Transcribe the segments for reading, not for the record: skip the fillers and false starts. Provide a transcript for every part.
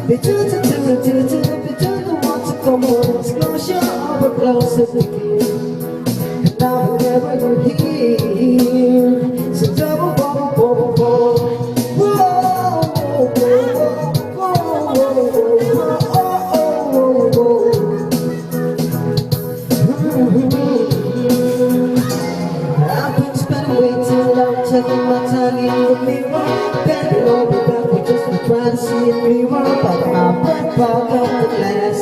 Between the ones that come on disclosure of a closer begin. And now whenever you're here, it's a double bubble bubble bubble. Whoa, whoa, whoa, whoa, whoa, whoa, I've been spending way too long taking my time in the mirror, bending over backward just to try to see it mirror. But my breath fog of the glass,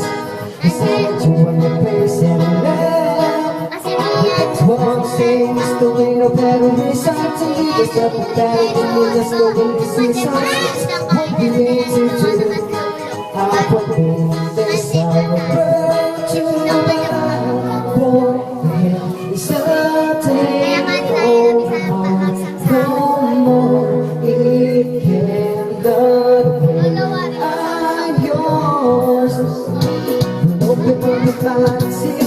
I saw what you want your face and love. That's what I'm saying, it's the way no better result to leave yourself a better than you just go in the season. What you need to do, I put me this side of the road to the boy. It's a day, no more, it can't go away. I'm yours. Open the fire, see